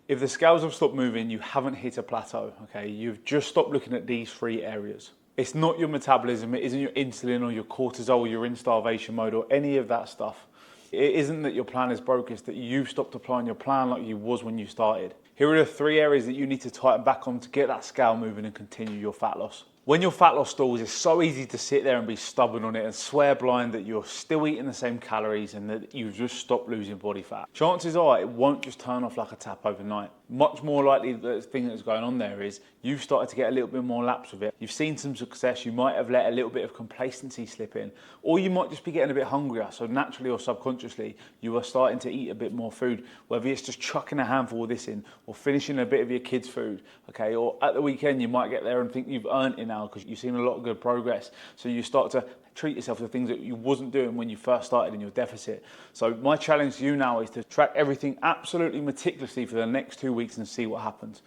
If the scales have stopped moving, you haven't hit a plateau, okay? You've just stopped looking at these 3 areas. It's not your metabolism, it isn't your insulin or your cortisol, or you're in starvation mode or any of that stuff. It isn't that your plan is broke, it's that you've stopped applying your plan like you was when you started. Here are the 3 areas that you need to tighten back on to get that scale moving and continue your fat loss. When your fat loss stalls, it's so easy to sit there and be stubborn on it and swear blind that you're still eating the same calories and that you've just stopped losing body fat. Chances are it won't just turn off like a tap overnight. Much more likely the thing that's going on there is you've started to get a little bit more laps with it. You've seen some success, you might have let a little bit of complacency slip in, or you might just be getting a bit hungrier. So naturally or subconsciously, you are starting to eat a bit more food, whether it's just chucking a handful of this in or finishing a bit of your kids' food, okay? Or at the weekend, you might get there and think you've earned it now because you've seen a lot of good progress. So you start to treat yourself to things that you wasn't doing when you first started in your deficit. So my challenge to you now is to track everything absolutely meticulously for the next 2 weeks and see what happens.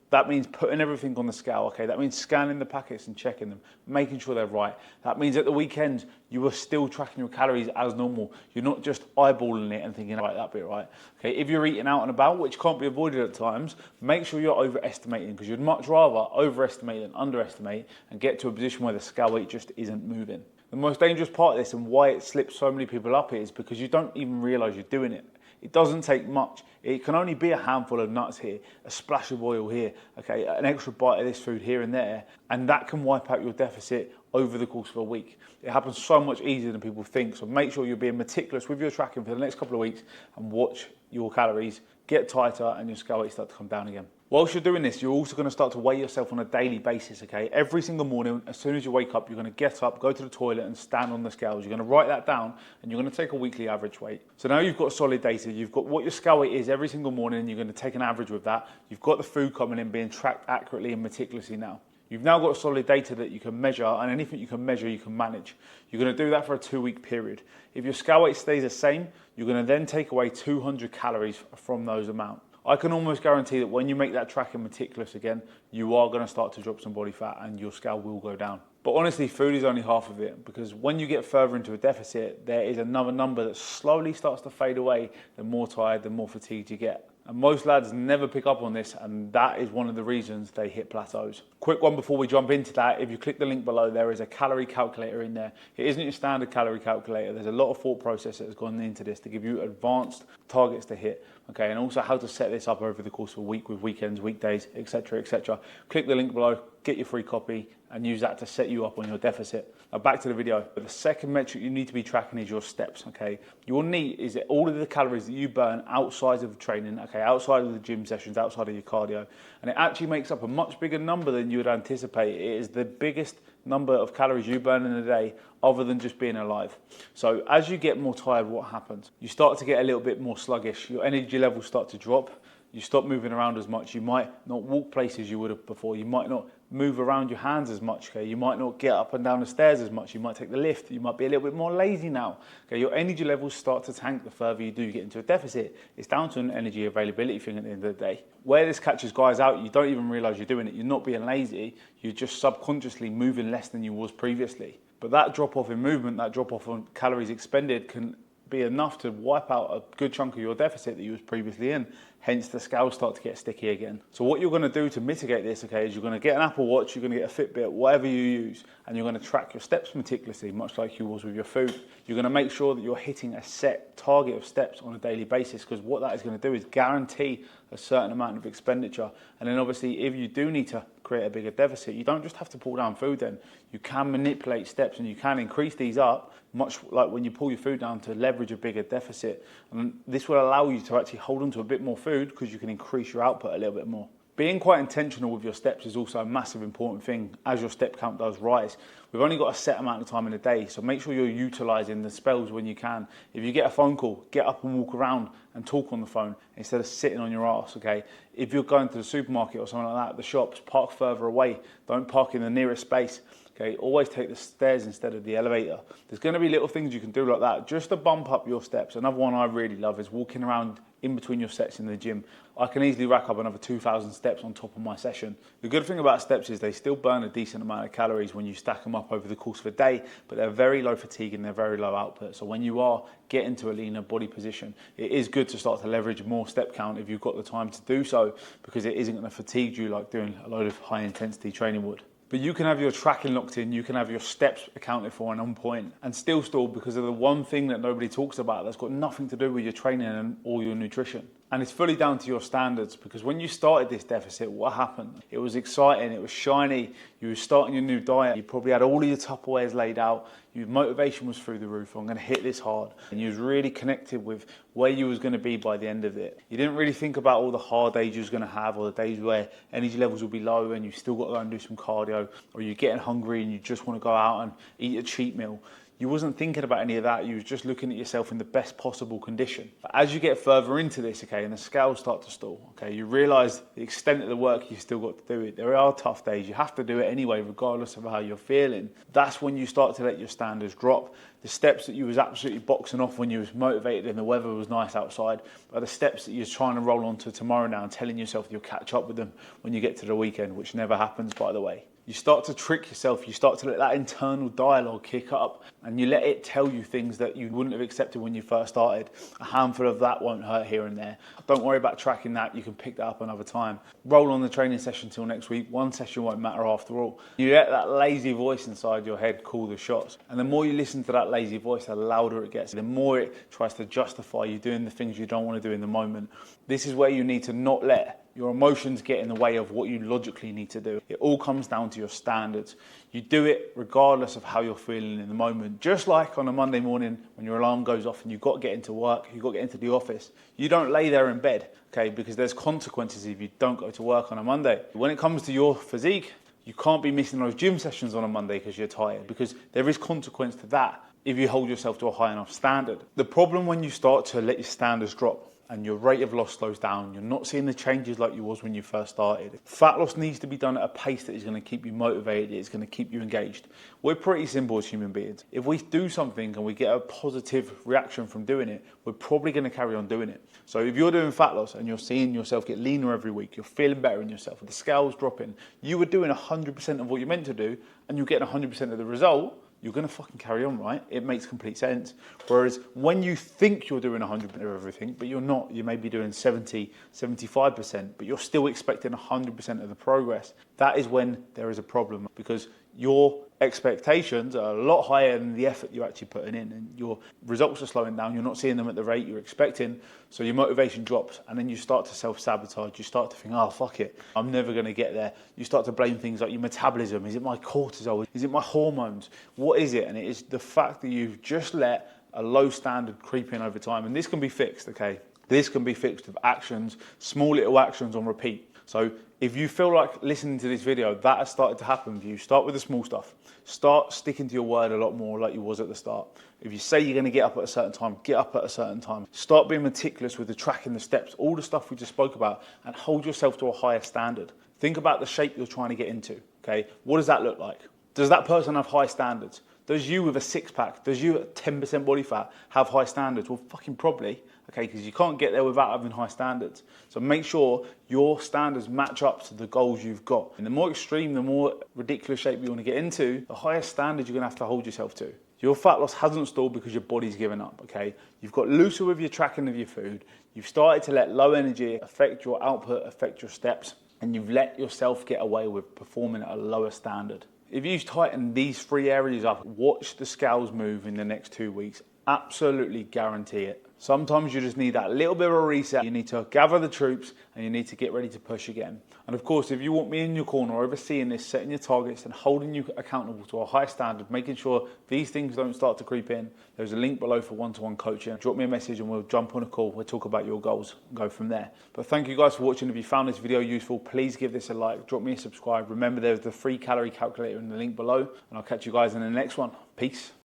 That means putting everything on the scale, okay? That means scanning the packets and checking them, making sure they're right. That means at the weekend, you are still tracking your calories as normal. You're not just eyeballing it and thinking, right, that bit right. Okay, if you're eating out and about, which can't be avoided at times, make sure you're overestimating because you'd much rather overestimate than underestimate and get to a position where the scale weight just isn't moving. The most dangerous part of this and why it slips so many people up is because you don't even realize you're doing it. It doesn't take much. It can only be a handful of nuts here, a splash of oil here, okay, an extra bite of this food here and there, and that can wipe out your deficit over the course of a week. It happens so much easier than people think, so make sure you're being meticulous with your tracking for the next couple of weeks and watch your calories get tighter and your scale weight start to come down again. Whilst you're doing this, you're also going to start to weigh yourself on a daily basis, okay? Every single morning, as soon as you wake up, you're going to get up, go to the toilet and stand on the scales. You're going to write that down and you're going to take a weekly average weight. So now you've got solid data. You've got what your scale weight is every single morning and you're going to take an average with that. You've got the food coming in being tracked accurately and meticulously now. You've now got solid data that you can measure, and anything you can measure, you can manage. You're going to do that for a 2-week period. If your scale weight stays the same, you're going to then take away 200 calories from those amounts. I can almost guarantee that when you make that tracking meticulous again, you are going to start to drop some body fat and your scale will go down. But honestly, food is only half of it because when you get further into a deficit, there is another number that slowly starts to fade away the more tired, the more fatigued you get. And most lads never pick up on this, and that is one of the reasons they hit plateaus. Quick one before we jump into that, if you click the link below, there is a calorie calculator in there. It isn't your standard calorie calculator. There's a lot of thought process that has gone into this to give you advanced targets to hit, okay, and also how to set this up over the course of a week with weekends, weekdays, etc., etc. Click the link below, get your free copy, and use that to set you up on your deficit. Now back to the video. The second metric you need to be tracking is your steps, okay? Your NEAT is all of the calories that you burn outside of training, okay, outside of the gym sessions, outside of your cardio. And it actually makes up a much bigger number than you would anticipate. It is the biggest number of calories you burn in a day other than just being alive. So as you get more tired, what happens? You start to get a little bit more sluggish. Your energy levels start to drop. You stop moving around as much. You might not walk places you would have before. You might not move around your hands as much, okay? You might not get up and down the stairs as much. You might take the lift. You might be a little bit more lazy now, okay? Your energy levels start to tank the further you do get into a deficit. It's down to an energy availability thing at the end of the day. Where this catches guys out, you don't even realize you're doing it. You're not being lazy. You're just subconsciously moving less than you was previously. But that drop off in movement, that drop off on calories expended can be enough to wipe out a good chunk of your deficit that you was previously in. Hence the scales start to get sticky again. So what you're going to do to mitigate this, okay, is you're going to get an Apple Watch, you're going to get a Fitbit, whatever you use, and you're going to track your steps meticulously, much like you was with your food. You're going to make sure that you're hitting a set target of steps on a daily basis, because what that is going to do is guarantee a certain amount of expenditure. And then obviously if you do need to create a bigger deficit, you don't just have to pull down food then. You can manipulate steps and you can increase these up, much like when you pull your food down to leverage a bigger deficit. And this will allow you to actually hold on to a bit more food because you can increase your output a little bit more. Being quite intentional with your steps is also a massive important thing as your step count does rise. We've only got a set amount of time in a day, so make sure you're utilising the spells when you can. If you get a phone call, get up and walk around and talk on the phone instead of sitting on your ass, okay? If you're going to the supermarket or something like that, the shops, park further away. Don't park in the nearest space. Okay, always take the stairs instead of the elevator. There's going to be little things you can do like that just to bump up your steps. Another one I really love is walking around in between your sets in the gym. I can easily rack up another 2,000 steps on top of my session. The good thing about steps is they still burn a decent amount of calories when you stack them up over the course of a day, but they're very low fatigue and they're very low output. So when you are getting to a leaner body position, it is good to start to leverage more step count if you've got the time to do so, because it isn't going to fatigue you like doing a load of high intensity training would. But you can have your tracking locked in, you can have your steps accounted for and on point, and still stall because of the one thing that nobody talks about that's got nothing to do with your training and all your nutrition. And it's fully down to your standards, because when you started this deficit, what happened? It was exciting, it was shiny, you were starting your new diet, you probably had all of your Tupperwares laid out, your motivation was through the roof, I'm going to hit this hard. And you was really connected with where you was going to be by the end of it. You didn't really think about all the hard days you was going to have, or the days where energy levels will be low and you still got to go and do some cardio, or you're getting hungry and you just want to go out and eat a cheat meal. You wasn't thinking about any of that, you was just looking at yourself in the best possible condition. But as you get further into this, okay, and the scales start to stall, okay, you realise the extent of the work you've still got to do it. There are tough days, you have to do it anyway, regardless of how you're feeling. That's when you start to let your standards drop. The steps that you was absolutely boxing off when you was motivated and the weather was nice outside are the steps that you're trying to roll on to tomorrow now and telling yourself you'll catch up with them when you get to the weekend, which never happens, by the way. You start to trick yourself, you start to let that internal dialogue kick up, and you let it tell you things that you wouldn't have accepted when you first started. A handful of that won't hurt here and there. Don't worry about tracking that, you can pick that up another time. Roll on the training session till next week, one session won't matter after all. You let that lazy voice inside your head call the shots, and the more you listen to that lazy voice, the louder it gets, the more it tries to justify you doing the things you don't want to do in the moment. This is where you need to not let your emotions get in the way of what you logically need to do. It all comes down to your standards. You do it regardless of how you're feeling in the moment. Just like on a Monday morning when your alarm goes off and you've got to get into work, you've got to get into the office. You don't lay there in bed, okay, because there's consequences if you don't go to work on a Monday. When it comes to your physique, you can't be missing those gym sessions on a Monday because you're tired, because there is consequence to that if you hold yourself to a high enough standard. The problem when you start to let your standards drop and your rate of loss slows down, you're not seeing the changes like you was when you first started. Fat loss needs to be done at a pace that is going to keep you motivated, it's going to keep you engaged. We're pretty simple as human beings. If we do something and we get a positive reaction from doing it, we're probably going to carry on doing it. So if you're doing fat loss and you're seeing yourself get leaner every week, you're feeling better in yourself, the scale's dropping, you were doing 100% of what you're meant to do and you're getting 100% of the result, you're going to fucking carry on, right? It makes complete sense. Whereas when you think you're doing 100% of everything, but you're not, you may be doing 70, 75%, but you're still expecting 100% of the progress. That is when there is a problem, because your expectations are a lot higher than the effort you're actually putting in, and your results are slowing down. You're not seeing them at the rate you're expecting, so your motivation drops, and then you start to self-sabotage. You start to think, oh, fuck it, I'm never going to get there. You start to blame things like your metabolism. Is it my cortisol? Is it my hormones? What is it? And it is the fact that you've just let a low standard creep in over time, and this can be fixed, okay? This can be fixed with actions, small little actions on repeat. So if you feel like listening to this video, that has started to happen for you, start with the small stuff. Start sticking to your word a lot more like you was at the start. If you say you're going to get up at a certain time, get up at a certain time. Start being meticulous with the tracking, the steps, all the stuff we just spoke about, and hold yourself to a higher standard. Think about the shape you're trying to get into, okay? What does that look like? Does that person have high standards? Does you with a six-pack, does you at 10% body fat have high standards? Well, fucking probably, okay, because you can't get there without having high standards. So make sure your standards match up to the goals you've got. And the more extreme, the more ridiculous shape you want to get into, the higher standards you're going to have to hold yourself to. Your fat loss hasn't stalled because your body's given up, okay? You've got looser with your tracking of your food. You've started to let low energy affect your output, affect your steps, and you've let yourself get away with performing at a lower standard. If you tighten these three areas up, watch the scales move in the next 2 weeks. Absolutely guarantee it. Sometimes you just need that little bit of a reset. You need to gather the troops and you need to get ready to push again. And of course, if you want me in your corner, overseeing this, setting your targets and holding you accountable to a high standard, making sure these things don't start to creep in, there's a link below for one-to-one coaching. Drop me a message and we'll jump on a call. We'll talk about your goals and go from there. But thank you guys for watching. If you found this video useful, please give this a like, drop me a subscribe. Remember, there's the free calorie calculator in the link below, and I'll catch you guys in the next one. Peace.